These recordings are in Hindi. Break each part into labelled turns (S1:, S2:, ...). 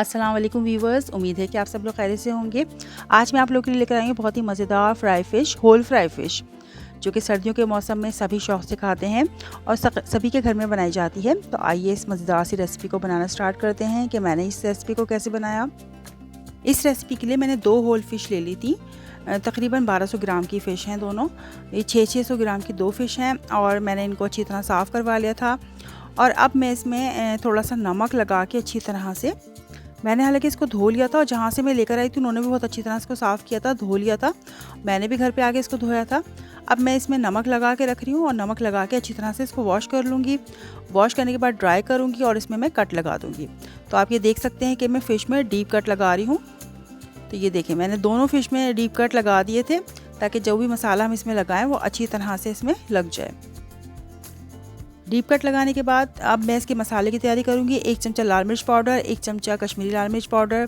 S1: अस्सलाम वालेकुम व्यूवर्स, उम्मीद है कि आप सब लोग खैरियत से होंगे। आज मैं आप लोगों के लिए लेकर आई हूँ बहुत ही मज़ेदार fry fish, whole fry fish, जो कि सर्दियों के मौसम में सभी शौक़ से खाते हैं और सभी के घर में बनाई जाती है। तो आइए इस मज़ेदार सी रेसिपी को बनाना स्टार्ट करते हैं कि मैंने इस रेसिपी को कैसे बनाया। इस रेसिपी के लिए मैंने 2 होल फ़िश ले ली थी। तकरीबन 1200 ग्राम की फ़िश हैं दोनों। ये 600 ग्राम की 2 फ़िश हैं और मैंने इनको अच्छी तरह साफ़ करवा लिया था। और अब मैं इसमें थोड़ा सा नमक लगा के अच्छी तरह से, मैंने हालांकि इसको धो लिया था और जहाँ से मैं लेकर आई थी उन्होंने भी बहुत अच्छी तरह इसको साफ़ किया था, धो लिया था। मैंने भी घर पे आके इसको धोया था। अब मैं इसमें नमक लगा के रख रही हूँ और नमक लगा के अच्छी तरह से इसको वॉश कर लूँगी। वॉश करने के बाद ड्राई करूँगी और इसमें मैं कट लगा दूँगी। तो आप ये देख सकते हैं कि मैं फ़िश में डीप कट लगा रही हूँ। तो ये देखें, मैंने दोनों फ़िश में डीप कट लगा दिए थे ताकि जो भी मसाला हम इसमें लगाएं वो अच्छी तरह से इसमें लग जाए। डीप कट लगाने के बाद अब मैं इसके मसाले की तैयारी करूँगी। 1 चमचा लाल मिर्च पाउडर, 1 चमचा कश्मीरी लाल मिर्च पाउडर,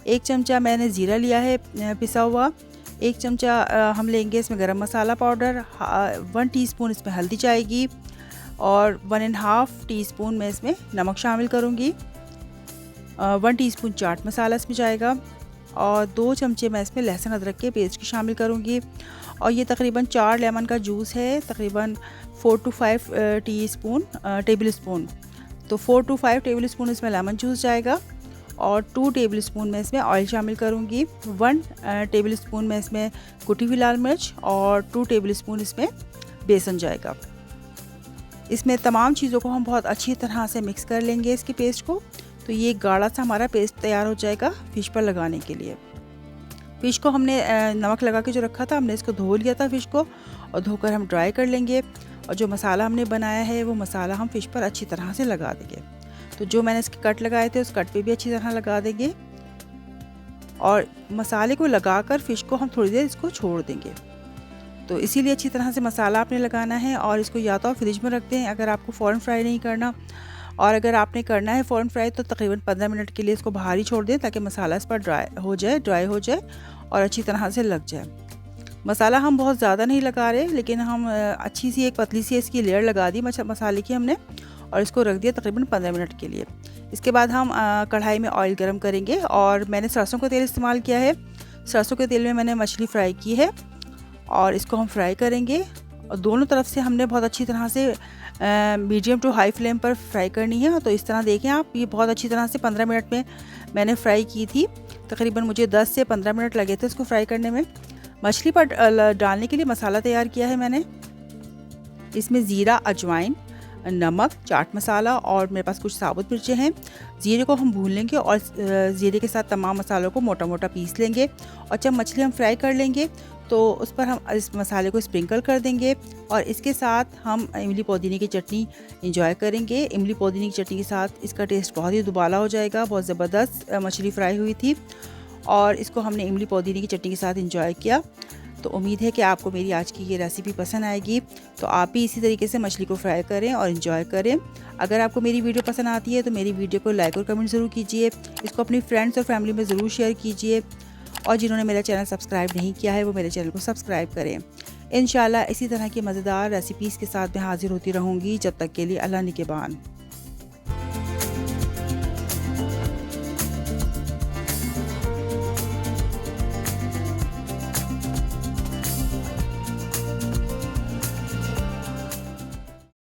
S1: 1 चमचा मैंने ज़ीरा लिया है पिसा हुआ, 1 चमचा हम लेंगे इसमें गरम मसाला पाउडर, 1 टीस्पून इसमें हल्दी जाएगी और 1.5 टीस्पून मैं इसमें नमक शामिल करूँगी, 1 टीस्पून चाट मसाला इसमें जाएगा और 2 चमचे मैं इसमें लहसुन अदरक के पेस्ट की शामिल करूँगी। और ये तकरीबन 4 लेमन का जूस है, तकरीबन 4 to 5 टेबल स्पून। तो 4 to 5 टेबल स्पून इसमें लेमन जूस जाएगा और 2 टेबल स्पून में इसमें ऑयल शामिल करूँगी, 1 टेबल स्पून में इसमें कुटी हुई लाल मिर्च और 2 टेबल स्पून इसमें बेसन जाएगा। इसमें तमाम चीज़ों को हम बहुत अच्छी तरह से मिक्स कर लेंगे इसकी पेस्ट को। तो ये गाढ़ा सा हमारा पेस्ट तैयार हो जाएगा फ़िश पर लगाने के लिए। फ़िश को हमने नमक लगा के जो रखा था, हमने इसको धो लिया था फ़िश को और धोकर हम ड्राई कर लेंगे। और जो मसाला हमने बनाया है वो मसाला हम फ़िश पर अच्छी तरह से लगा देंगे। तो जो मैंने इसके कट लगाए थे उस कट पे भी अच्छी तरह लगा देंगे और मसाले को लगाकर फ़िश को हम थोड़ी देर इसको छोड़ देंगे। तो इसीलिए अच्छी तरह से मसाला आपने लगाना है और इसको या तो आप फ्रिज में रख दें अगर आपको फ़ौरन फ्राई नहीं करना, और अगर आपने करना है फ़ौरन फ्राई तो तकरीबन 15 मिनट के लिए इसको बाहर ही छोड़ दें ताकि मसाला इस पर ड्राई हो जाए और अच्छी तरह से लग जाए। मसाला हम बहुत ज़्यादा नहीं लगा रहे, लेकिन हम अच्छी सी एक पतली सी इसकी लेयर लगा दी मसाले की हमने और इसको रख दिया तकरीबन 15 मिनट के लिए। इसके बाद हम कढ़ाई में ऑयल गरम करेंगे और मैंने सरसों का तेल इस्तेमाल किया है। सरसों के तेल में मैंने मछली फ्राई की है और इसको हम फ्राई करेंगे और दोनों तरफ से हमने बहुत अच्छी तरह से मीडियम टू हाई फ्लेम पर फ्राई करनी है। तो इस तरह देखें आप, ये बहुत अच्छी तरह से 15 मिनट में मैंने फ्राई की थी। तकरीबन मुझे 10 से 15 मिनट लगे थे इसको फ्राई करने में। मछली पर डालने के लिए मसाला तैयार किया है मैंने। इसमें ज़ीरा, अजवाइन, नमक, चाट मसाला और मेरे पास कुछ साबुत मिर्चें हैं। ज़ीरे को हम भून लेंगे और ज़ीरे के साथ तमाम मसालों को मोटा मोटा पीस लेंगे और जब मछली हम फ्राई कर लेंगे तो उस पर हम इस मसाले को स्प्रिंकल कर देंगे और इसके साथ हम इमली पुदीने की चटनी इंजॉय करेंगे। इमली पुदीने की चटनी के साथ इसका टेस्ट बहुत ही दुबाला हो जाएगा। बहुत ज़बरदस्त मछली फ्राई हुई थी और इसको हमने इमली पुदीने की चटनी के साथ इंजॉय किया। तो उम्मीद है कि आपको मेरी आज की ये रेसिपी पसंद आएगी। तो आप भी इसी तरीके से मछली को फ्राई करें और इन्जॉय करें। अगर आपको मेरी वीडियो पसंद आती है तो मेरी वीडियो को लाइक और कमेंट ज़रूर कीजिए। इसको अपनी फ्रेंड्स और फैमिली में ज़रूर शेयर कीजिए और जिन्होंने मेरा चैनल सब्सक्राइब नहीं किया है वो मेरे चैनल को सब्सक्राइब करें। इंशाल्लाह इसी तरह की मज़ेदार रेसिपीज़ के साथ मैं हाज़िर होती रहूँगी। जब तक के लिए अल्लाह निगहबान।